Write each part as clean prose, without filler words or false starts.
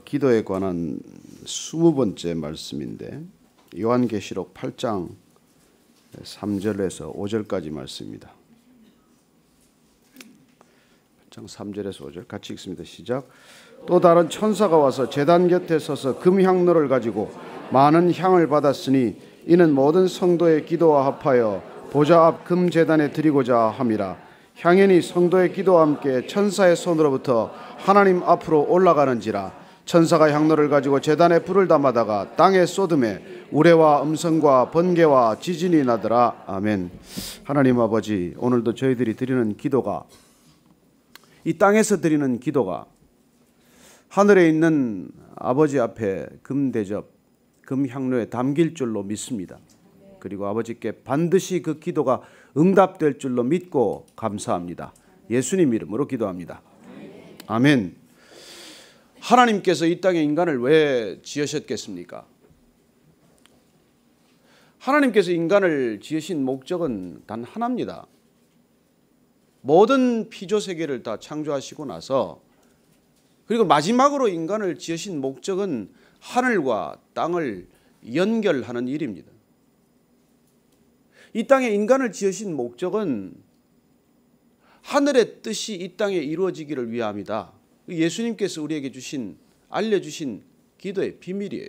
기도에 관한 20번째 말씀인데 요한계시록 8장 3절에서 5절까지 말씀입니다. 8장 3절에서 5절 같이 읽습니다. 시작. 또 다른 천사가 와서 제단 곁에 서서 금향로를 가지고 많은 향을 받았으니 이는 모든 성도의 기도와 합하여 보좌 앞 금제단에 드리고자 함이라. 향연이 성도의 기도와 함께 천사의 손으로부터 하나님 앞으로 올라가는지라. 천사가 향로를 가지고 제단에 불을 담아다가 땅에 쏟음에 우레와 음성과 번개와 지진이 나더라. 아멘. 하나님 아버지, 오늘도 저희들이 드리는 기도가, 이 땅에서 드리는 기도가 하늘에 있는 아버지 앞에 금대접, 금향로에 담길 줄로 믿습니다. 그리고 아버지께 반드시 그 기도가 응답될 줄로 믿고 감사합니다. 예수님 이름으로 기도합니다. 아멘. 하나님께서 이 땅에 인간을 왜 지으셨겠습니까? 하나님께서 인간을 지으신 목적은 단 하나입니다. 모든 피조 세계를 다 창조하시고 나서 그리고 마지막으로 인간을 지으신 목적은 하늘과 땅을 연결하는 일입니다. 이 땅에 인간을 지으신 목적은 하늘의 뜻이 이 땅에 이루어지기를 위함이다. 예수님께서 우리에게 알려주신 기도의 비밀이에요.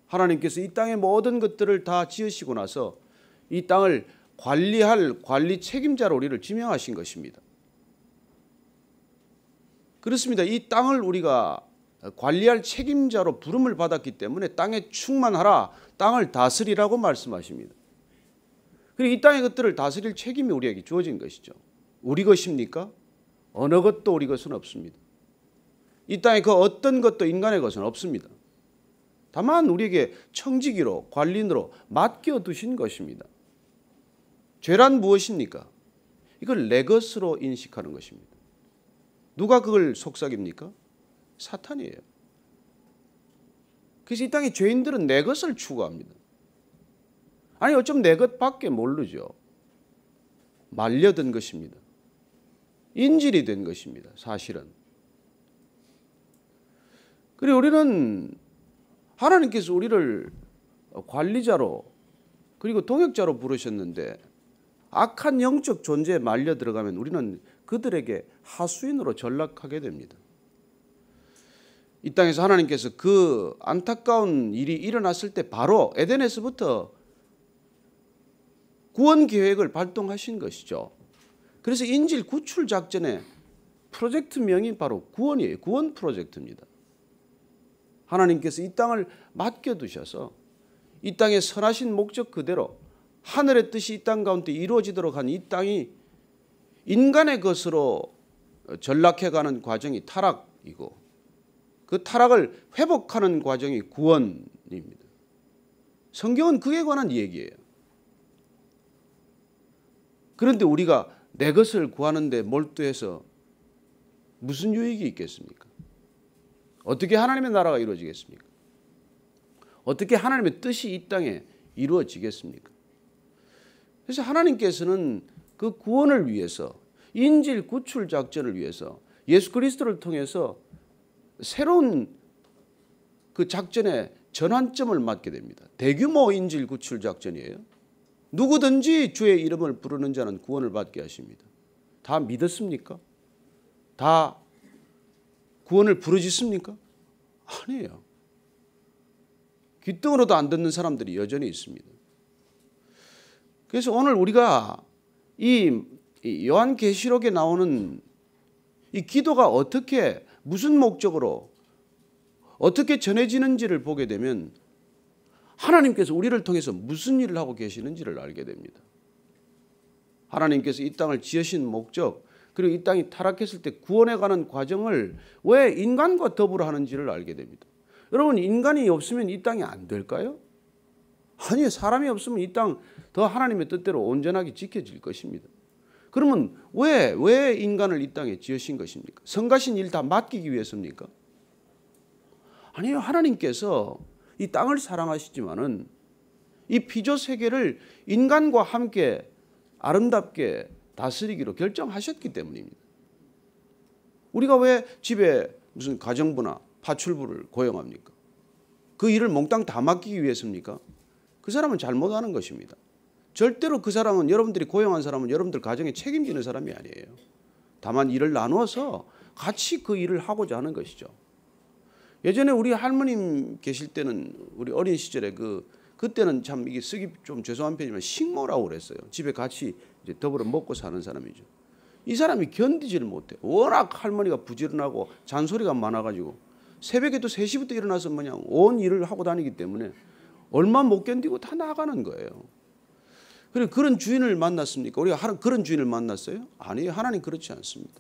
하나님께서 이 땅의 모든 것들을 다 지으시고 나서 이 땅을 관리할 관리 책임자로 우리를 지명하신 것입니다. 그렇습니다. 이 땅을 우리가 관리할 책임자로 부름을 받았기 때문에 땅에 충만하라, 땅을 다스리라고 말씀하십니다. 그리고 이 땅의 것들을 다스릴 책임이 우리에게 주어진 것이죠. 우리 것입니까? 어느 것도 우리 것은 없습니다. 이 땅에 그 어떤 것도 인간의 것은 없습니다. 다만 우리에게 청지기로 관리인으로 맡겨두신 것입니다. 죄란 무엇입니까? 이걸 내 것으로 인식하는 것입니다. 누가 그걸 속삭입니까? 사탄이에요. 그래서 이 땅의 죄인들은 내 것을 추구합니다. 아니 어쩜 내 것밖에 모르죠. 말려든 것입니다. 인질이 된 것입니다. 사실은. 그리고 우리는 하나님께서 우리를 관리자로 그리고 동역자로 부르셨는데 악한 영적 존재에 말려 들어가면 우리는 그들에게 하수인으로 전락하게 됩니다. 이 땅에서 하나님께서 그 안타까운 일이 일어났을 때 바로 에덴에서부터 구원 계획을 발동하신 것이죠. 그래서 인질 구출 작전의 프로젝트명이 바로 구원이에요. 구원 프로젝트입니다. 하나님께서 이 땅을 맡겨두셔서 이 땅의 선하신 목적 그대로 하늘의 뜻이 이 땅 가운데 이루어지도록 한 이 땅이 인간의 것으로 전락해가는 과정이 타락이고 그 타락을 회복하는 과정이 구원입니다. 성경은 그에 관한 얘기예요. 그런데 우리가 내 것을 구하는 데 몰두해서 무슨 유익이 있겠습니까? 어떻게 하나님의 나라가 이루어지겠습니까? 어떻게 하나님의 뜻이 이 땅에 이루어지겠습니까? 그래서 하나님께서는 그 구원을 위해서 인질 구출 작전을 위해서 예수 그리스도를 통해서 새로운 그 작전의 전환점을 맞게 됩니다. 대규모 인질 구출 작전이에요. 누구든지 주의 이름을 부르는 자는 구원을 받게 하십니다. 다 믿었습니까? 다 구원을 부르짖습니까? 아니에요. 귀등으로도 안 듣는 사람들이 여전히 있습니다. 그래서 오늘 우리가 이 요한계시록에 나오는 이 기도가 어떻게 무슨 목적으로 어떻게 전해지는지를 보게 되면 하나님께서 우리를 통해서 무슨 일을 하고 계시는지를 알게 됩니다. 하나님께서 이 땅을 지으신 목적 그리고 이 땅이 타락했을 때 구원해 가는 과정을 왜 인간과 더불어 하는지를 알게 됩니다. 여러분 인간이 없으면 이 땅이 안 될까요? 아니요. 사람이 없으면 이 땅 더 하나님의 뜻대로 온전하게 지켜질 것입니다. 그러면 왜 인간을 이 땅에 지으신 것입니까? 성가신 일 다 맡기기 위해서입니까? 아니요. 하나님께서 이 땅을 사랑하시지만은 이 피조 세계를 인간과 함께 아름답게 다스리기로 결정하셨기 때문입니다. 우리가 왜 집에 무슨 가정부나 파출부를 고용합니까? 그 일을 몽땅 다 맡기기 위해서입니까? 그 사람은 잘못하는 것입니다. 절대로 그 사람은, 여러분들이 고용한 사람은 여러분들 가정에 책임지는 사람이 아니에요. 다만 일을 나누어서 같이 그 일을 하고자 하는 것이죠. 예전에 우리 할머님 계실 때는, 우리 어린 시절에 그때는 참 이게 쓰기 좀 죄송한 편이지만 식모라고 그랬어요. 집에 같이 이제 더불어 먹고 사는 사람이죠. 이 사람이 견디지를 못해. 워낙 할머니가 부지런하고 잔소리가 많아가지고 새벽에도 3시부터 일어나서 온 일을 하고 다니기 때문에 얼마 못 견디고 다 나가는 거예요. 그리고 그런 주인을 만났습니까? 우리가 그런 주인을 만났어요? 아니에요. 하나님 그렇지 않습니다.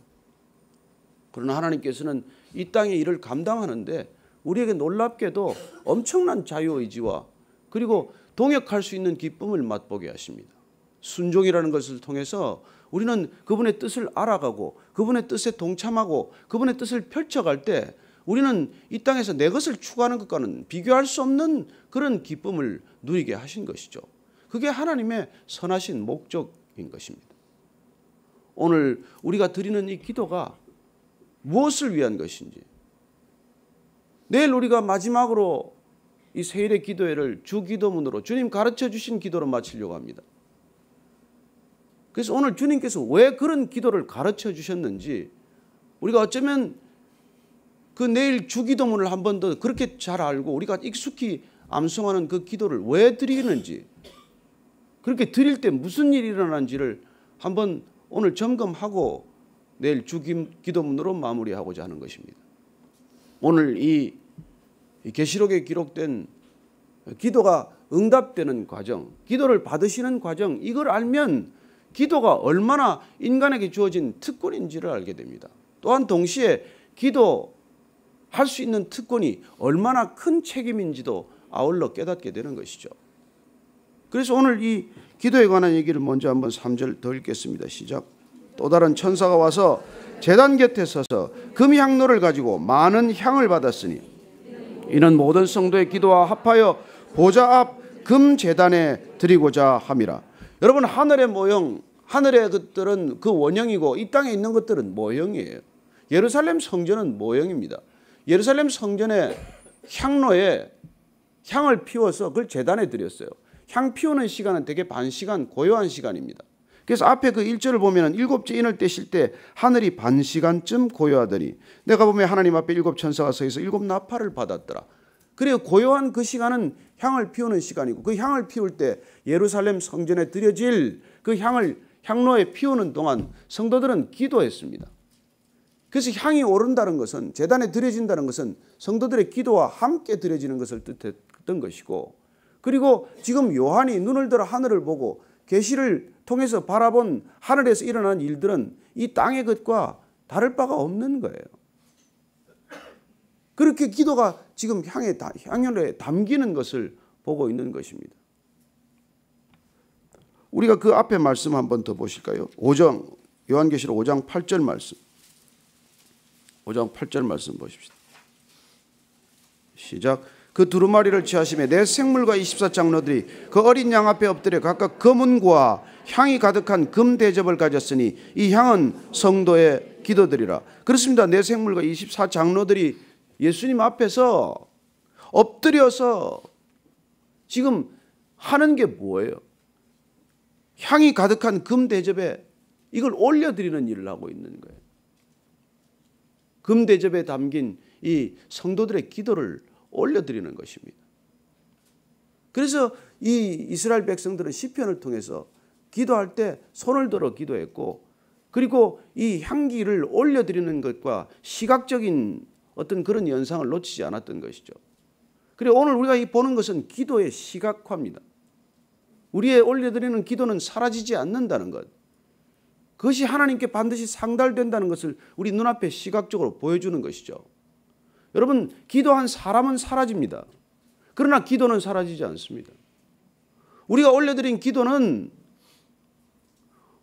그러나 하나님께서는 이 땅의 일을 감당하는데 우리에게 놀랍게도 엄청난 자유의지와 그리고 동역할 수 있는 기쁨을 맛보게 하십니다. 순종이라는 것을 통해서 우리는 그분의 뜻을 알아가고 그분의 뜻에 동참하고 그분의 뜻을 펼쳐갈 때 우리는 이 땅에서 내 것을 추구하는 것과는 비교할 수 없는 그런 기쁨을 누리게 하신 것이죠. 그게 하나님의 선하신 목적인 것입니다. 오늘 우리가 드리는 이 기도가 무엇을 위한 것인지, 내일 우리가 마지막으로 이 세일의 기도회를 주기도문으로 주님 가르쳐 주신 기도로 마치려고 합니다. 그래서 오늘 주님께서 왜 그런 기도를 가르쳐 주셨는지 우리가 어쩌면 그 내일 주기도문을 한 번 더 그렇게 잘 알고 우리가 익숙히 암송하는 그 기도를 왜 드리는지, 그렇게 드릴 때 무슨 일이 일어나는지를 한번 오늘 점검하고 내일 주기도문으로 마무리하고자 하는 것입니다. 오늘 이 계시록에 기록된 기도가 응답되는 과정, 기도를 받으시는 과정, 이걸 알면 기도가 얼마나 인간에게 주어진 특권인지를 알게 됩니다. 또한 동시에 기도할 수 있는 특권이 얼마나 큰 책임인지도 아울러 깨닫게 되는 것이죠. 그래서 오늘 이 기도에 관한 얘기를 먼저 한번 3절 더 읽겠습니다. 시작. 또 다른 천사가 와서 제단 곁에 서서 금향로를 가지고 많은 향을 받았으니 이는 모든 성도의 기도와 합하여 보좌 앞 금 제단에 드리고자 함이라. 여러분, 하늘의 모형, 하늘의 것들은 그 원형이고 이 땅에 있는 것들은 모형이에요. 예루살렘 성전은 모형입니다. 예루살렘 성전의 향로에 향을 피워서 그걸 제단에 드렸어요. 향 피우는 시간은 되게 반시간 고요한 시간입니다. 그래서 앞에 그 1절을 보면 7째 인을 떼실 때 하늘이 반시간쯤 고요하더니 내가 보면 하나님 앞에 7 천사가 서 있어 7 나팔을 받았더라. 그래요. 고요한 그 시간은 향을 피우는 시간이고 그 향을 피울 때 예루살렘 성전에 드려질 그 향을 향로에 피우는 동안 성도들은 기도했습니다. 그래서 향이 오른다는 것은, 제단에 드려진다는 것은 성도들의 기도와 함께 드려지는 것을 뜻했던 것이고, 그리고 지금 요한이 눈을 들어 하늘을 보고 계시를 통해서 바라본 하늘에서 일어난 일들은 이 땅의 것과 다를 바가 없는 거예요. 그렇게 기도가 지금 향연에 담기는 것을 보고 있는 것입니다. 우리가 그 앞에 말씀 한번 더 보실까요? 5장, 요한계시록 5장 8절 말씀. 5장 8절 말씀 보십시다. 시작. 그 두루마리를 취하심에 내 생물과 24장로들이 그 어린 양 앞에 엎드려 각각 금은과 향이 가득한 금 대접을 가졌으니 이 향은 성도의 기도들이라. 그렇습니다. 내 생물과 24장로들이 예수님 앞에서 엎드려서 지금 하는 게 뭐예요? 향이 가득한 금 대접에 이걸 올려드리는 일을 하고 있는 거예요. 금 대접에 담긴 이 성도들의 기도를 올려드리는 것입니다. 그래서 이 이스라엘 백성들은 시편을 통해서 기도할 때 손을 들어 기도했고, 그리고 이 향기를 올려드리는 것과 시각적인 어떤 그런 연상을 놓치지 않았던 것이죠. 그리고 오늘 우리가 보는 것은 기도의 시각화입니다. 우리의 올려드리는 기도는 사라지지 않는다는 것, 그것이 하나님께 반드시 상달된다는 것을 우리 눈앞에 시각적으로 보여주는 것이죠. 여러분, 기도한 사람은 사라집니다. 그러나 기도는 사라지지 않습니다. 우리가 올려드린 기도는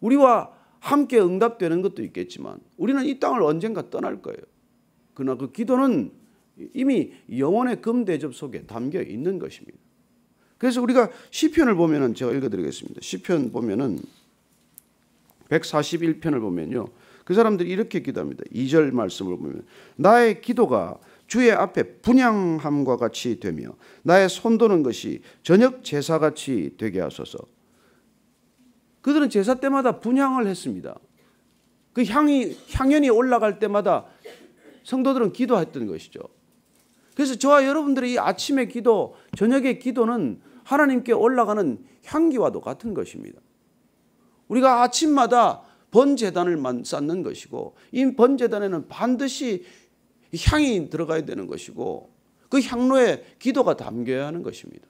우리와 함께 응답되는 것도 있겠지만 우리는 이 땅을 언젠가 떠날 거예요. 그러나 그 기도는 이미 영혼의 금 대접 속에 담겨 있는 것입니다. 그래서 우리가 시편을 보면은, 제가 읽어드리겠습니다. 시편 보면은 141편을 보면요, 그 사람들이 이렇게 기도합니다. 2절 말씀을 보면 나의 기도가 주의 앞에 분향함과 같이 되며 나의 손도는 것이 저녁 제사같이 되게 하소서. 그들은 제사 때마다 분향을 했습니다. 그 향연이 올라갈 때마다 성도들은 기도했던 것이죠. 그래서 저와 여러분들의 이 아침의 기도, 저녁의 기도는 하나님께 올라가는 향기와도 같은 것입니다. 우리가 아침마다 번제단을 쌓는 것이고 이 번제단에는 반드시 향이 들어가야 되는 것이고 그 향로에 기도가 담겨야 하는 것입니다.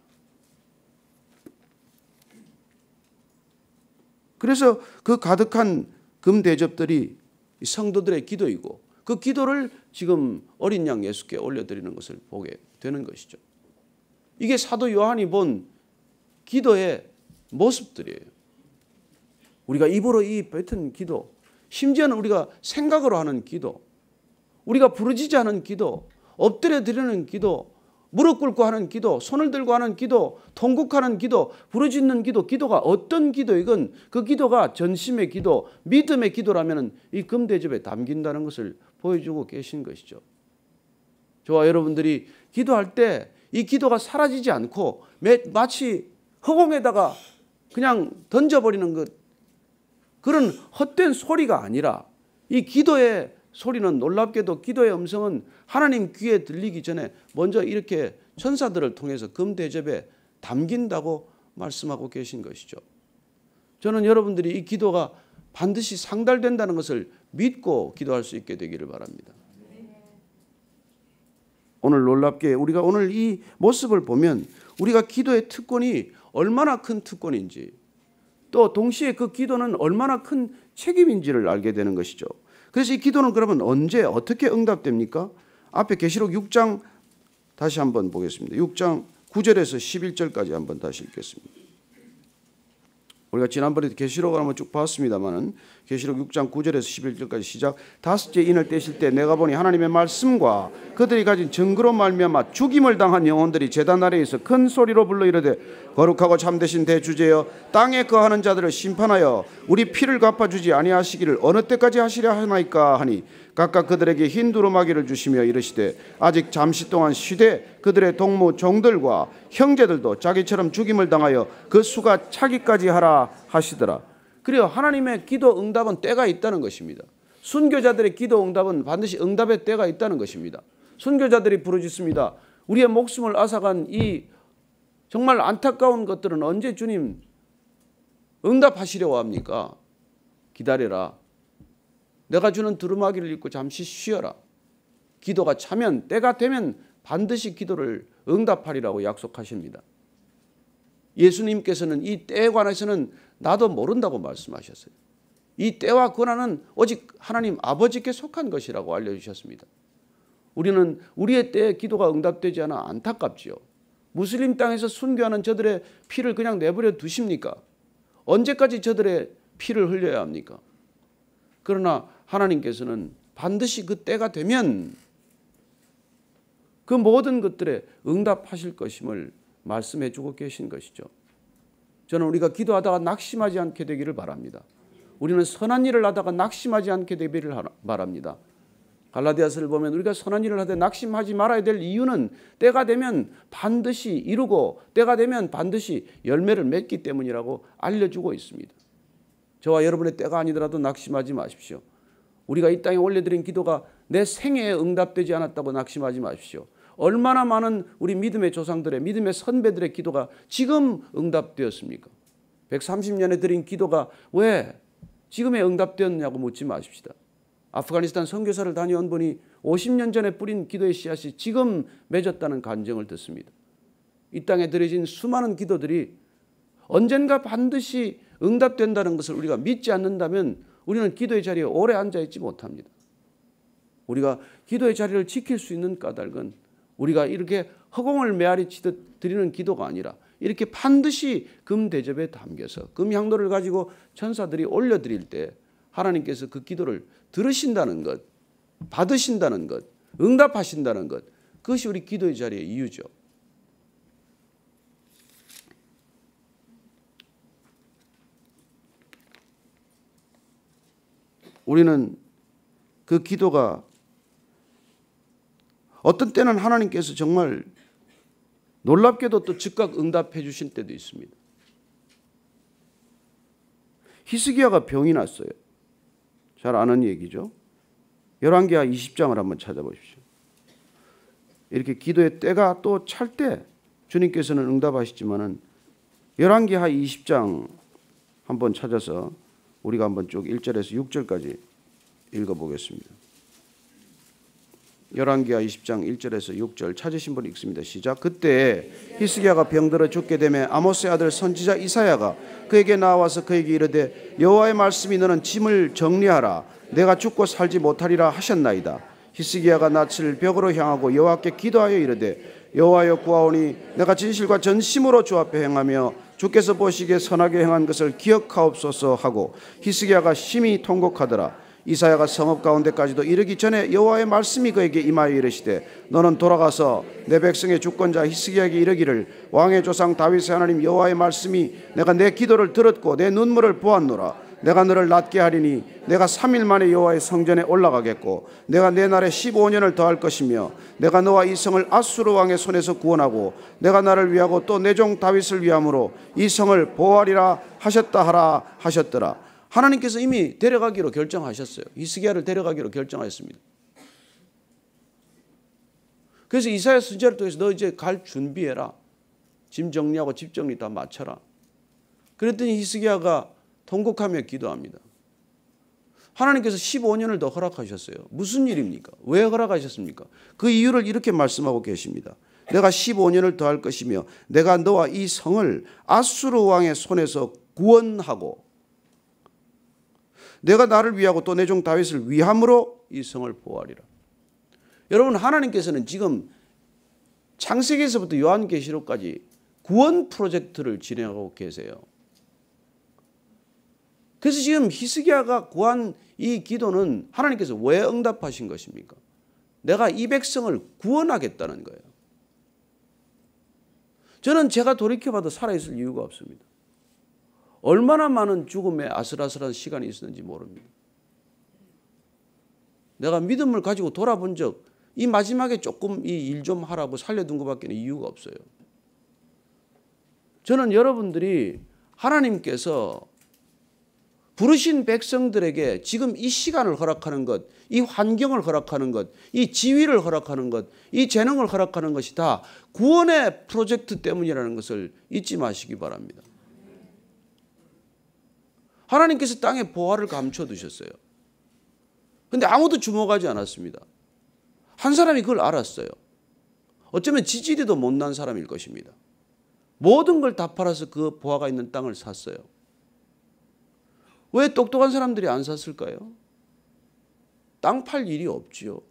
그래서 그 가득한 금 대접들이 성도들의 기도이고 그 기도를 지금 어린 양 예수께 올려드리는 것을 보게 되는 것이죠. 이게 사도 요한이 본 기도의 모습들이에요. 우리가 입으로 이 뱉은 기도, 심지어는 우리가 생각으로 하는 기도, 우리가 부르짖지 않은 기도, 엎드려 드리는 기도, 무릎 꿇고 하는 기도, 손을 들고 하는 기도, 통곡하는 기도, 부르짖는 기도, 기도가 어떤 기도이건 그 기도가 전심의 기도, 믿음의 기도라면 이 금대접에 담긴다는 것을 보여주고 계신 것이죠. 저와 여러분들이 기도할 때 이 기도가 사라지지 않고 마치 허공에다가 그냥 던져버리는 것, 그런 헛된 소리가 아니라 이 기도의 소리는 놀랍게도 기도의 음성은 하나님 귀에 들리기 전에 먼저 이렇게 천사들을 통해서 금대접에 담긴다고 말씀하고 계신 것이죠. 저는 여러분들이 이 기도가 반드시 상달된다는 것을 믿고 기도할 수 있게 되기를 바랍니다. 오늘 놀랍게 우리가 오늘 이 모습을 보면 우리가 기도의 특권이 얼마나 큰 특권인지 또 동시에 그 기도는 얼마나 큰 책임인지를 알게 되는 것이죠. 그래서 이 기도는 그러면 언제 어떻게 응답됩니까? 앞에 계시록 6장 다시 한번 보겠습니다. 6장 9절에서 11절까지 한번 다시 읽겠습니다. 우리가 지난번에 계시록을 한번 쭉 봤습니다만은 계시록 6장 9절에서 11절까지 시작. 다섯째 인을 떼실 때 내가 보니 하나님의 말씀과 그들이 가진 증거로 말미암아 죽임을 당한 영혼들이 제단 아래에서 큰 소리로 불러 이르되 거룩하고 참되신 대주제여 땅에 거하는 자들을 심판하여 우리 피를 갚아주지 아니하시기를 어느 때까지 하시려 하나이까 하니 각각 그들에게 흰 두루마기를 주시며 이르시되 아직 잠시 동안 쉬되 그들의 동무 종들과 형제들도 자기처럼 죽임을 당하여 그 수가 차기까지 하라 하시더라. 그리고 하나님의 기도 응답은 때가 있다는 것입니다. 순교자들의 기도 응답은 반드시 응답의 때가 있다는 것입니다. 순교자들이 부르짖습니다. 우리의 목숨을 앗아간 이 정말 안타까운 것들은 언제 주님 응답하시려고 합니까? 기다려라. 내가 주는 두루마기를 입고 잠시 쉬어라. 기도가 차면 때가 되면 반드시 기도를 응답하리라고 약속하십니다. 예수님께서는 이 때에 관해서는 나도 모른다고 말씀하셨어요. 이 때와 권한은 오직 하나님 아버지께 속한 것이라고 알려주셨습니다. 우리는 우리의 때에 기도가 응답되지 않아 안타깝지요. 무슬림 땅에서 순교하는 저들의 피를 그냥 내버려 두십니까? 언제까지 저들의 피를 흘려야 합니까? 그러나 하나님께서는 반드시 그 때가 되면 그 모든 것들에 응답하실 것임을 말씀해 주고 계신 것이죠. 저는 우리가 기도하다가 낙심하지 않게 되기를 바랍니다. 우리는 선한 일을 하다가 낙심하지 않게 되기를 바랍니다. 갈라디아서를 보면 우리가 선한 일을 하되 낙심하지 말아야 될 이유는 때가 되면 반드시 이루고 때가 되면 반드시 열매를 맺기 때문이라고 알려주고 있습니다. 저와 여러분의 때가 아니더라도 낙심하지 마십시오. 우리가 이 땅에 올려드린 기도가 내 생애에 응답되지 않았다고 낙심하지 마십시오. 얼마나 많은 우리 믿음의 조상들의 믿음의 선배들의 기도가 지금 응답되었습니까? 130년에 드린 기도가 왜 지금에 응답되었냐고 묻지 마십시다. 아프가니스탄 선교사를 다녀온 분이 50년 전에 뿌린 기도의 씨앗이 지금 맺었다는 간증을 듣습니다. 이 땅에 드려진 수많은 기도들이 언젠가 반드시 응답된다는 것을 우리가 믿지 않는다면 우리는 기도의 자리에 오래 앉아있지 못합니다. 우리가 기도의 자리를 지킬 수 있는 까닭은 우리가 이렇게 허공을 메아리 치듯 드리는 기도가 아니라 이렇게 반드시 금 대접에 담겨서 금 향로를 가지고 천사들이 올려드릴 때 하나님께서 그 기도를 들으신다는 것, 받으신다는 것, 응답하신다는 것, 그것이 우리 기도의 자리의 이유죠. 우리는 그 기도가 어떤 때는 하나님께서 정말 놀랍게도 또 즉각 응답해 주신 때도 있습니다. 히스기야가 병이 났어요. 잘 아는 얘기죠. 열왕기하 20장을 한번 찾아보십시오. 이렇게 기도의 때가 또 찰 때 주님께서는 응답하시지만은 열왕기하 20장 한번 찾아서 우리가 한번 쭉 1절에서 6절까지 읽어보겠습니다. 열왕기하 20장 1절에서 6절 찾으신 분 읽습니다. 시작. 그때 히스기야가 병들어 죽게 되매 아모스의 아들 선지자 이사야가 그에게 나와서 그에게 이르되 여호와의 말씀이 너는 짐을 정리하라 내가 죽고 살지 못하리라 하셨나이다. 히스기야가 낯을 벽으로 향하고 여호와께 기도하여 이르되 여호와여 구하오니 내가 진실과 전심으로 주 앞에 행하며 주께서 보시기에 선하게 행한 것을 기억하옵소서 하고 히스기야가 심히 통곡하더라. 이사야가 성읍 가운데까지도 이르기 전에 여호와의 말씀이 그에게 임하여 이르시되 너는 돌아가서 내 백성의 주권자 히스기야에게 이르기를 왕의 조상 다윗의 하나님 여호와의 말씀이 내가 내 기도를 들었고 내 눈물을 보았노라. 내가 너를 낫게 하리니 내가 3일 만에 여호와의 성전에 올라가겠고 내가 내 날에 15년을 더할 것이며 내가 너와 이 성을 아수르 왕의 손에서 구원하고 내가 나를 위하고 또 내 종 다윗을 위함으로 이 성을 보호하리라 하셨다 하라 하셨더라. 하나님께서 이미 데려가기로 결정하셨어요. 히스기야를 데려가기로 결정하셨습니다. 그래서 이사야 선지자를 통해서 너 이제 갈 준비해라. 짐 정리하고 집 정리 다 마쳐라. 그랬더니 히스기야가 통곡하며 기도합니다. 하나님께서 15년을 더 허락하셨어요. 무슨 일입니까? 왜 허락하셨습니까? 그 이유를 이렇게 말씀하고 계십니다. 내가 15년을 더 할 것이며 내가 너와 이 성을 아수르 왕의 손에서 구원하고 내가 나를 위하고 또 내 종 다윗을 위함으로 이 성을 보호하리라. 여러분 하나님께서는 지금 창세기에서부터 요한계시록까지 구원 프로젝트를 진행하고 계세요. 그래서 지금 히스기야가 구한 이 기도는 하나님께서 왜 응답하신 것입니까? 내가 이 백성을 구원하겠다는 거예요. 저는 제가 돌이켜봐도 살아있을 이유가 없습니다. 얼마나 많은 죽음의 아슬아슬한 시간이 있었는지 모릅니다. 내가 믿음을 가지고 돌아본 적 이 마지막에 조금 이 일 좀 하라고 살려둔 것밖에 이유가 없어요. 저는 여러분들이 하나님께서 부르신 백성들에게 지금 이 시간을 허락하는 것, 이 환경을 허락하는 것, 이 지위를 허락하는 것, 이 재능을 허락하는 것이 다 구원의 프로젝트 때문이라는 것을 잊지 마시기 바랍니다. 하나님께서 땅에 보화를 감춰두셨어요. 그런데 아무도 주목하지 않았습니다. 한 사람이 그걸 알았어요. 어쩌면 지지리도 못난 사람일 것입니다. 모든 걸 다 팔아서 그 보화가 있는 땅을 샀어요. 왜 똑똑한 사람들이 안 샀을까요? 땅 팔 일이 없지요.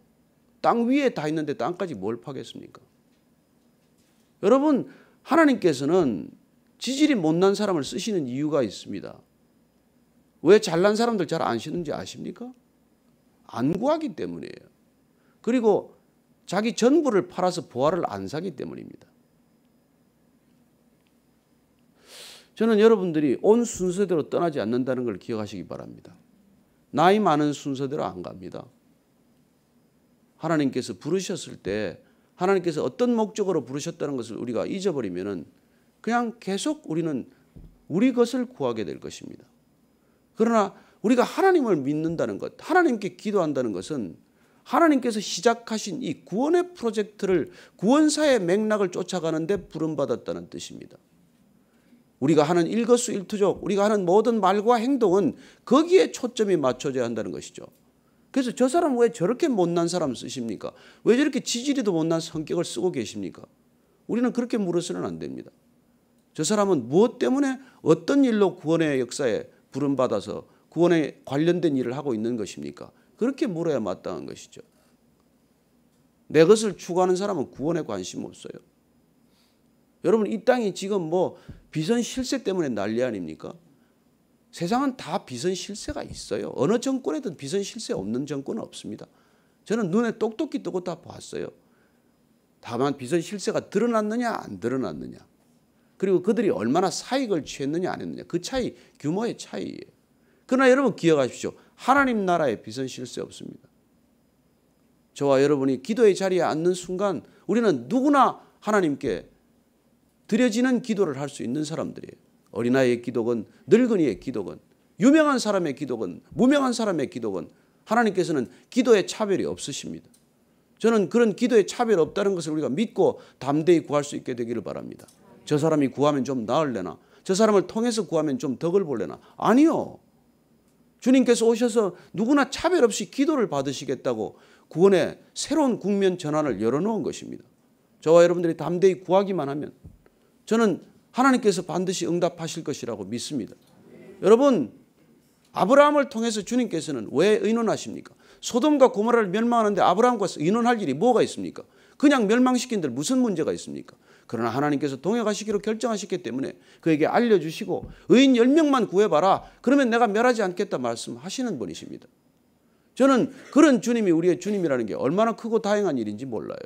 땅 위에 다 있는데 땅까지 뭘 파겠습니까? 여러분 하나님께서는 지질이 못난 사람을 쓰시는 이유가 있습니다. 왜 잘난 사람들 잘 안 쓰는지 아십니까? 안 구하기 때문이에요. 그리고 자기 전부를 팔아서 보화를 안 사기 때문입니다. 저는 여러분들이 온 순서대로 떠나지 않는다는 걸 기억하시기 바랍니다. 나이 많은 순서대로 안 갑니다. 하나님께서 부르셨을 때 하나님께서 어떤 목적으로 부르셨다는 것을 우리가 잊어버리면 그냥 계속 우리는 우리 것을 구하게 될 것입니다. 그러나 우리가 하나님을 믿는다는 것, 하나님께 기도한다는 것은 하나님께서 시작하신 이 구원의 프로젝트를 구원사의 맥락을 쫓아가는 데 부름받았다는 뜻입니다. 우리가 하는 일거수일투족, 우리가 하는 모든 말과 행동은 거기에 초점이 맞춰져야 한다는 것이죠. 그래서 저 사람 왜 저렇게 못난 사람 쓰십니까? 왜 저렇게 지지리도 못난 성격을 쓰고 계십니까? 우리는 그렇게 물어서는 안 됩니다. 저 사람은 무엇 때문에 어떤 일로 구원의 역사에 부름받아서 구원에 관련된 일을 하고 있는 것입니까? 그렇게 물어야 마땅한 것이죠. 내 것을 추구하는 사람은 구원에 관심 없어요. 여러분 이 땅이 지금 뭐 비선 실세 때문에 난리 아닙니까? 세상은 다 비선 실세가 있어요. 어느 정권에든 비선 실세 없는 정권은 없습니다. 저는 눈에 똑똑히 뜨고 다 봤어요. 다만 비선 실세가 드러났느냐 안 드러났느냐, 그리고 그들이 얼마나 사익을 취했느냐 안 했느냐, 그 차이, 규모의 차이예요. 그러나 여러분 기억하십시오. 하나님 나라에 비선 실세 없습니다. 저와 여러분이 기도의 자리에 앉는 순간 우리는 누구나 하나님께 드려지는 기도를 할 수 있는 사람들이에요. 어린아이의 기도건 늙은이의 기도건 유명한 사람의 기도건 무명한 사람의 기도건 하나님께서는 기도에 차별이 없으십니다. 저는 그런 기도에 차별 없다는 것을 우리가 믿고 담대히 구할 수 있게 되기를 바랍니다. 저 사람이 구하면 좀 나을래나? 저 사람을 통해서 구하면 좀 덕을 볼래나? 아니요. 주님께서 오셔서 누구나 차별 없이 기도를 받으시겠다고 구원의 새로운 국면 전환을 열어놓은 것입니다. 저와 여러분들이 담대히 구하기만 하면 저는 하나님께서 반드시 응답하실 것이라고 믿습니다. 여러분, 아브라함을 통해서 주님께서는 왜 의논하십니까? 소돔과 고모라를 멸망하는데 아브라함과 의논할 일이 뭐가 있습니까? 그냥 멸망시킨 데 무슨 문제가 있습니까? 그러나 하나님께서 동행하시기로 결정하셨기 때문에 그에게 알려주시고 의인 10명만 구해봐라. 그러면 내가 멸하지 않겠다 말씀하시는 분이십니다. 저는 그런 주님이 우리의 주님이라는 게 얼마나 크고 다행한 일인지 몰라요.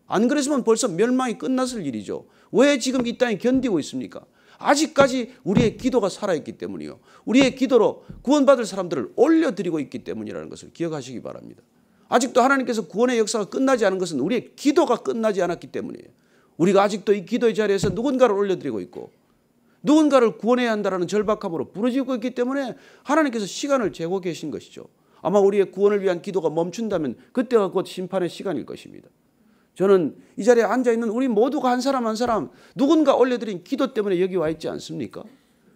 안 그랬으면 벌써 멸망이 끝났을 일이죠. 왜 지금 이 땅에 견디고 있습니까? 아직까지 우리의 기도가 살아있기 때문이요. 우리의 기도로 구원받을 사람들을 올려드리고 있기 때문이라는 것을 기억하시기 바랍니다. 아직도 하나님께서 구원의 역사가 끝나지 않은 것은 우리의 기도가 끝나지 않았기 때문이에요. 우리가 아직도 이 기도의 자리에서 누군가를 올려드리고 있고 누군가를 구원해야 한다는 절박함으로 부르짖고 있기 때문에 하나님께서 시간을 재고 계신 것이죠. 아마 우리의 구원을 위한 기도가 멈춘다면 그때가 곧 심판의 시간일 것입니다. 저는 이 자리에 앉아있는 우리 모두가 한 사람 한 사람 누군가 올려드린 기도 때문에 여기 와 있지 않습니까?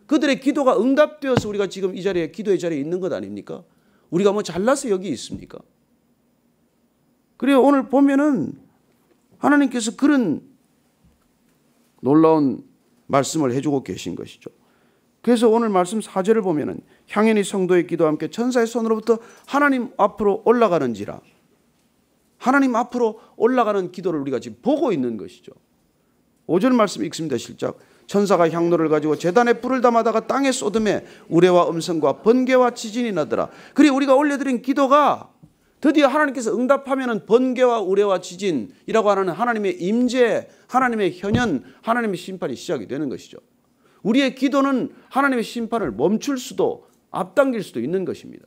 그들의 기도가 응답되어서 우리가 지금 이 자리에 기도의 자리에 있는 것 아닙니까? 우리가 뭐 잘나서 여기 있습니까? 그래요. 오늘 보면은 하나님께서 그런 놀라운 말씀을 해주고 계신 것이죠. 그래서 오늘 말씀 4절을 보면은 향연히 성도의 기도와 함께 천사의 손으로부터 하나님 앞으로 올라가는지라. 하나님 앞으로 올라가는 기도를 우리가 지금 보고 있는 것이죠. 5절 말씀 읽습니다. 시작. 천사가 향로를 가지고 제단에 불을 담아다가 땅에 쏟음에 우레와 음성과 번개와 지진이 나더라. 그리고 우리가 올려드린 기도가 드디어 하나님께서 응답하면 번개와 우레와 지진이라고 하는 하나님의 임재, 하나님의 현현, 하나님의 심판이 시작이 되는 것이죠. 우리의 기도는 하나님의 심판을 멈출 수도 앞당길 수도 있는 것입니다.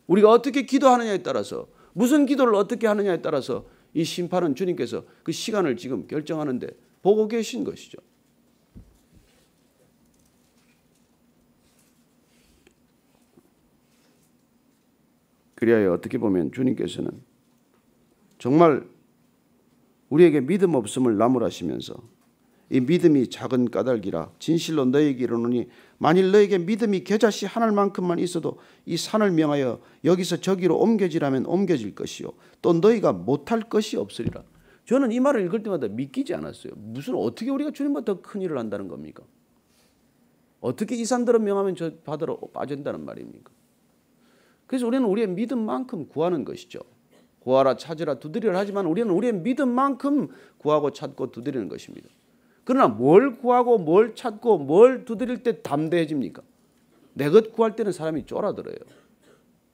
우리가 어떻게 기도하느냐에 따라서 무슨 기도를 어떻게 하느냐에 따라서 이 심판은 주님께서 그 시간을 지금 결정하는데 보고 계신 것이죠. 그리하여 어떻게 보면 주님께서는 정말 우리에게 믿음 없음을 나무라시면서 이 믿음이 작은 까닭이라 진실로 너희에게 이르노니 만일 너희에게 믿음이 겨자씨 하늘만큼만 있어도 이 산을 명하여 여기서 저기로 옮겨지라면 옮겨질 것이요 또 너희가 못할 것이 없으리라. 저는 이 말을 읽을 때마다 믿기지 않았어요. 무슨 어떻게 우리가 주님보다 더 큰 일을 한다는 겁니까? 어떻게 이 산들을 명하면 저 바다로 빠진다는 말입니까? 그래서 우리는 우리의 믿음만큼 구하는 것이죠. 구하라 찾으라 두드리라 하지만 우리는 우리의 믿음만큼 구하고 찾고 두드리는 것입니다. 그러나 뭘 구하고 뭘 찾고 뭘 두드릴 때 담대해집니까? 내 것 구할 때는 사람이 쫄아들어요.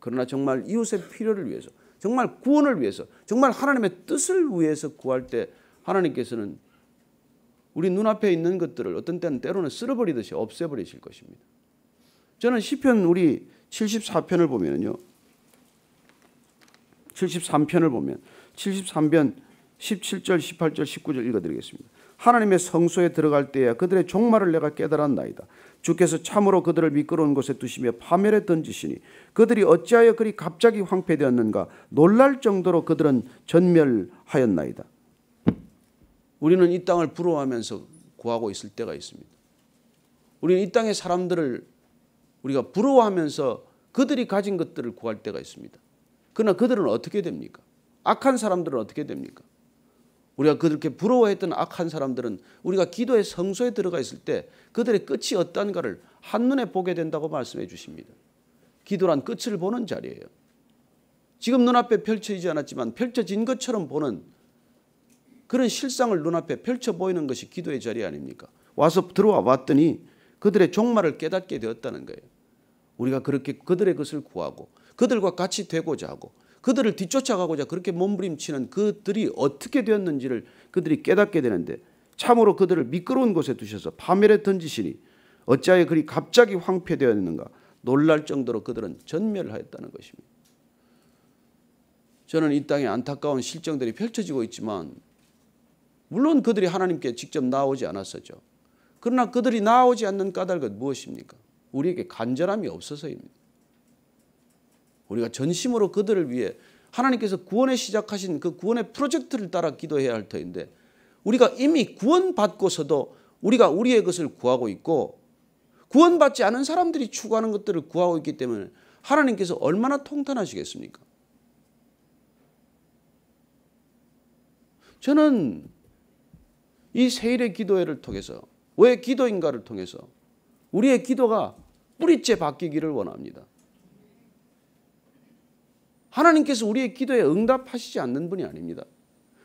그러나 정말 이웃의 필요를 위해서 정말 구원을 위해서 정말 하나님의 뜻을 위해서 구할 때 하나님께서는 우리 눈앞에 있는 것들을 어떤 때는 때로는 쓸어버리듯이 없애버리실 것입니다. 저는 시편 우리 74편을 보면요. 73편을 보면 73편 17절 18절 19절 읽어드리겠습니다. 하나님의 성소에 들어갈 때에 그들의 종말을 내가 깨달았나이다. 주께서 참으로 그들을 미끄러운 곳에 두시며 파멸에 던지시니 그들이 어찌하여 그리 갑자기 황폐되었는가. 놀랄 정도로 그들은 전멸하였나이다. 우리는 이 땅을 부러워하면서 구하고 있을 때가 있습니다. 우리는 이 땅의 사람들을 우리가 부러워하면서 그들이 가진 것들을 구할 때가 있습니다. 그러나 그들은 어떻게 됩니까? 악한 사람들은 어떻게 됩니까? 우리가 그렇게 부러워했던 악한 사람들은 우리가 기도의 성소에 들어가 있을 때 그들의 끝이 어떠한가를 한눈에 보게 된다고 말씀해 주십니다. 기도란 끝을 보는 자리예요. 지금 눈앞에 펼쳐지지 않았지만 펼쳐진 것처럼 보는 그런 실상을 눈앞에 펼쳐 보이는 것이 기도의 자리 아닙니까? 와서 들어와 봤더니 그들의 종말을 깨닫게 되었다는 거예요. 우리가 그렇게 그들의 것을 구하고 그들과 같이 되고자 하고 그들을 뒤쫓아가고자 그렇게 몸부림치는 그들이 어떻게 되었는지를 그들이 깨닫게 되는데 참으로 그들을 미끄러운 곳에 두셔서 파멸에 던지시니 어찌하여 그리 갑자기 황폐되었는가. 놀랄 정도로 그들은 전멸하였다는 것입니다. 저는 이 땅에 안타까운 실정들이 펼쳐지고 있지만 물론 그들이 하나님께 직접 나오지 않았었죠. 그러나 그들이 나오지 않는 까닭은 무엇입니까? 우리에게 간절함이 없어서입니다. 우리가 전심으로 그들을 위해 하나님께서 구원에 시작하신 그 구원의 프로젝트를 따라 기도해야 할 터인데 우리가 이미 구원받고서도 우리가 우리의 것을 구하고 있고 구원받지 않은 사람들이 추구하는 것들을 구하고 있기 때문에 하나님께서 얼마나 통탄하시겠습니까? 저는 이 세일의 기도회를 통해서 왜 기도인가를 통해서 우리의 기도가 뿌리째 바뀌기를 원합니다. 하나님께서 우리의 기도에 응답하시지 않는 분이 아닙니다.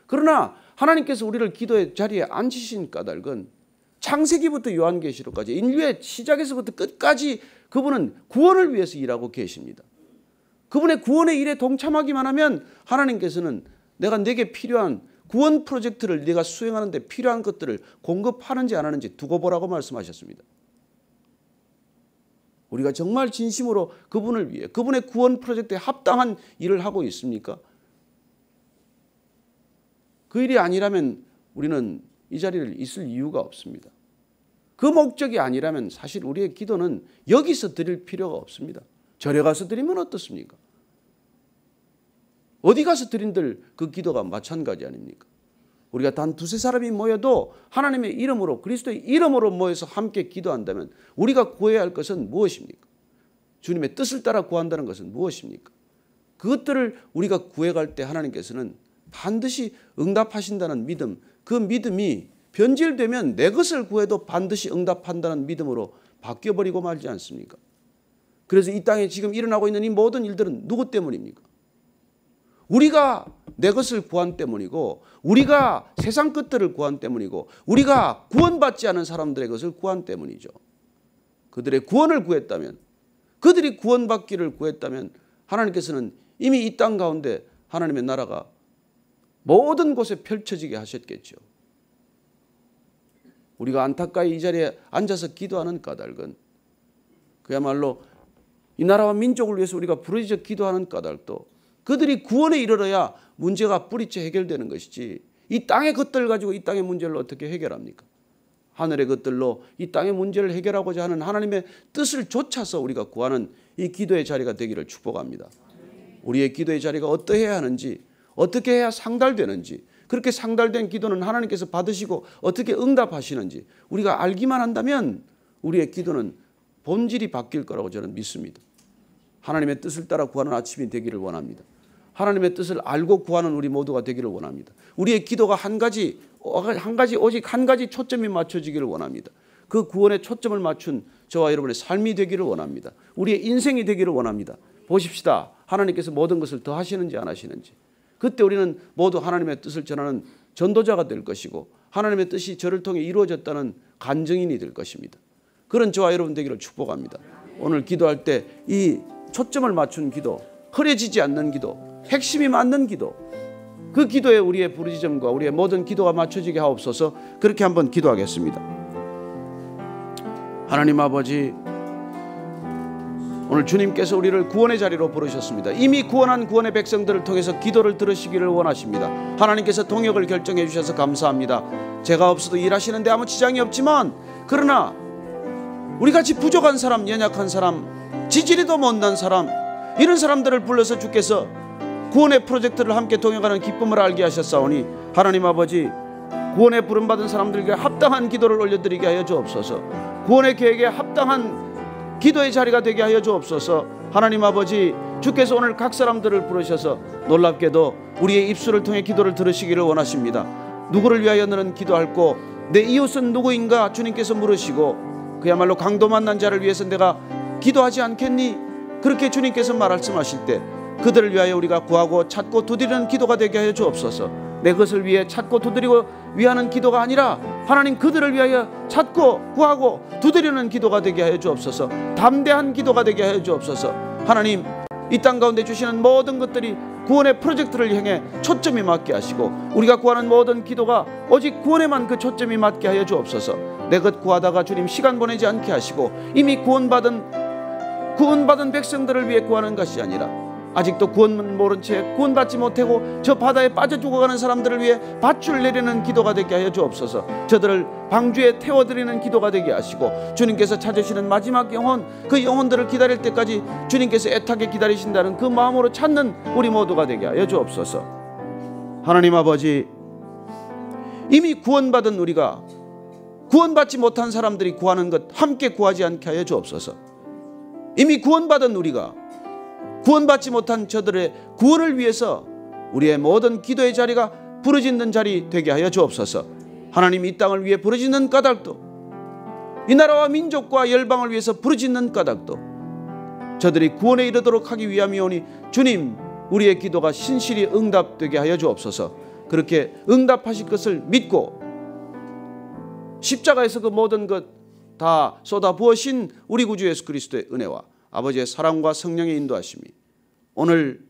그러나 하나님께서 우리를 기도의 자리에 앉히신 까닭은 창세기부터 요한계시록까지 인류의 시작에서부터 끝까지 그분은 구원을 위해서 일하고 계십니다. 그분의 구원의 일에 동참하기만 하면 하나님께서는 내게 필요한 구원 프로젝트를 네가 수행하는 데 필요한 것들을 공급하는지 안 하는지 두고 보라고 말씀하셨습니다. 우리가 정말 진심으로 그분을 위해 그분의 구원 프로젝트에 합당한 일을 하고 있습니까? 그 일이 아니라면 우리는 이 자리를 있을 이유가 없습니다. 그 목적이 아니라면 사실 우리의 기도는 여기서 드릴 필요가 없습니다. 절에 가서 드리면 어떻습니까? 어디 가서 드린들 그 기도가 마찬가지 아닙니까? 우리가 단 두세 사람이 모여도 하나님의 이름으로 그리스도의 이름으로 모여서 함께 기도한다면 우리가 구해야 할 것은 무엇입니까? 주님의 뜻을 따라 구한다는 것은 무엇입니까? 그것들을 우리가 구해갈 때 하나님께서는 반드시 응답하신다는 믿음, 그 믿음이 변질되면 내 것을 구해도 반드시 응답한다는 믿음으로 바뀌어버리고 말지 않습니까? 그래서 이 땅에 지금 일어나고 있는 이 모든 일들은 누구 때문입니까? 우리가 내 것을 구한 때문이고 우리가 세상 것들을 구한 때문이고 우리가 구원받지 않은 사람들의 것을 구한 때문이죠. 그들의 구원을 구했다면 그들이 구원받기를 구했다면 하나님께서는 이미 이 땅 가운데 하나님의 나라가 모든 곳에 펼쳐지게 하셨겠죠. 우리가 안타까이 이 자리에 앉아서 기도하는 까닭은 그야말로 이 나라와 민족을 위해서 우리가 부르짖어 기도하는 까닭도 그들이 구원에 이르러야 문제가 뿌리째 해결되는 것이지 이 땅의 것들 가지고 이 땅의 문제를 어떻게 해결합니까? 하늘의 것들로 이 땅의 문제를 해결하고자 하는 하나님의 뜻을 좇아서 우리가 구하는 이 기도의 자리가 되기를 축복합니다. 우리의 기도의 자리가 어떠해야 하는지 어떻게 해야 상달되는지 그렇게 상달된 기도는 하나님께서 받으시고 어떻게 응답하시는지 우리가 알기만 한다면 우리의 기도는 본질이 바뀔 거라고 저는 믿습니다. 하나님의 뜻을 따라 구하는 아침이 되기를 원합니다. 하나님의 뜻을 알고 구하는 우리 모두가 되기를 원합니다. 우리의 기도가 오직 한 가지 초점이 맞춰지기를 원합니다. 그 구원에 초점을 맞춘 저와 여러분의 삶이 되기를 원합니다. 우리의 인생이 되기를 원합니다. 보십시다. 하나님께서 모든 것을 더 하시는지 안 하시는지. 그때 우리는 모두 하나님의 뜻을 전하는 전도자가 될 것이고 하나님의 뜻이 저를 통해 이루어졌다는 간증인이 될 것입니다. 그런 저와 여러분 되기를 축복합니다. 오늘 기도할 때 이 초점을 맞춘 기도, 흐려지지 않는 기도, 핵심이 맞는 기도, 그 기도에 우리의 부르짖음과 우리의 모든 기도가 맞춰지게 하옵소서. 그렇게 한번 기도하겠습니다. 하나님 아버지, 오늘 주님께서 우리를 구원의 자리로 부르셨습니다. 이미 구원한 구원의 백성들을 통해서 기도를 들으시기를 원하십니다. 하나님께서 동역을 결정해 주셔서 감사합니다. 제가 없어도 일하시는데 아무 지장이 없지만 그러나 우리같이 부족한 사람, 연약한 사람, 지지리도 못난 사람, 이런 사람들을 불러서 주께서 구원의 프로젝트를 함께 동역하는 기쁨을 알게 하셨사오니 하나님 아버지, 구원에 부름받은 사람들에게 합당한 기도를 올려드리게 하여 주옵소서. 구원의 계획에 합당한 기도의 자리가 되게 하여 주옵소서. 하나님 아버지, 주께서 오늘 각 사람들을 부르셔서 놀랍게도 우리의 입술을 통해 기도를 들으시기를 원하십니다. 누구를 위하여 너는 기도할꼬? 내 이웃은 누구인가? 주님께서 물으시고 그야말로 강도 만난 자를 위해서 내가 기도하지 않겠니? 그렇게 주님께서 말씀하실 때 그들을 위하여 우리가 구하고 찾고 두드리는 기도가 되게 하여 주옵소서. 내 것을 위해 찾고 두드리고 위하는 기도가 아니라 하나님 그들을 위하여 찾고 구하고 두드리는 기도가 되게 하여 주옵소서. 담대한 기도가 되게 하여 주옵소서. 하나님, 이 땅 가운데 주시는 모든 것들이 구원의 프로젝트를 향해 초점이 맞게 하시고 우리가 구하는 모든 기도가 오직 구원에만 그 초점이 맞게 하여 주옵소서. 내 것 구하다가 주님 시간 보내지 않게 하시고 이미 구원받은 백성들을 위해 구하는 것이 아니라 아직도 구원 모른 채 구원받지 못하고 저 바다에 빠져 죽어가는 사람들을 위해 밧줄 내리는 기도가 되게 하여 주옵소서. 저들을 방주에 태워드리는 기도가 되게 하시고 주님께서 찾으시는 마지막 영혼, 그 영혼들을 기다릴 때까지 주님께서 애타게 기다리신다는 그 마음으로 찾는 우리 모두가 되게 하여 주옵소서. 하나님 아버지, 이미 구원받은 우리가 구원받지 못한 사람들이 구하는 것 함께 구하지 않게 하여 주옵소서. 이미 구원받은 우리가 구원받지 못한 저들의 구원을 위해서 우리의 모든 기도의 자리가 부르짖는 자리 되게 하여 주옵소서. 하나님, 이 땅을 위해 부르짖는 까닭도, 이 나라와 민족과 열방을 위해서 부르짖는 까닭도 저들이 구원에 이르도록 하기 위함이오니 주님, 우리의 기도가 신실히 응답되게 하여 주옵소서. 그렇게 응답하실 것을 믿고 십자가에서 그 모든 것 다 쏟아부으신 우리 구주 예수 그리스도의 은혜와 아버지의 사랑과 성령의 인도하심이 오늘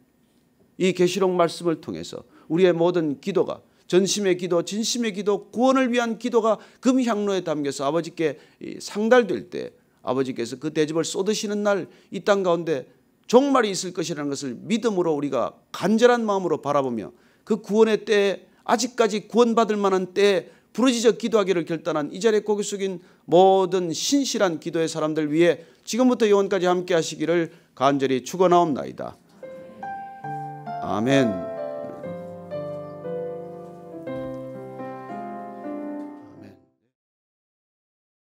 이 계시록 말씀을 통해서 우리의 모든 기도가 전심의 기도, 진심의 기도, 구원을 위한 기도가 금향로에 담겨서 아버지께 상달될 때 아버지께서 그 대접을 쏟으시는 날 이 땅 가운데 종말이 있을 것이라는 것을 믿음으로 우리가 간절한 마음으로 바라보며 그 구원의 때에 아직까지 구원받을 만한 때에 부르짖어 기도하기를 결단한 이 자리에 고개 숙인 모든 신실한 기도의 사람들 위해 지금부터 영원까지 함께 하시기를 간절히 축원하옵나이다. 아멘.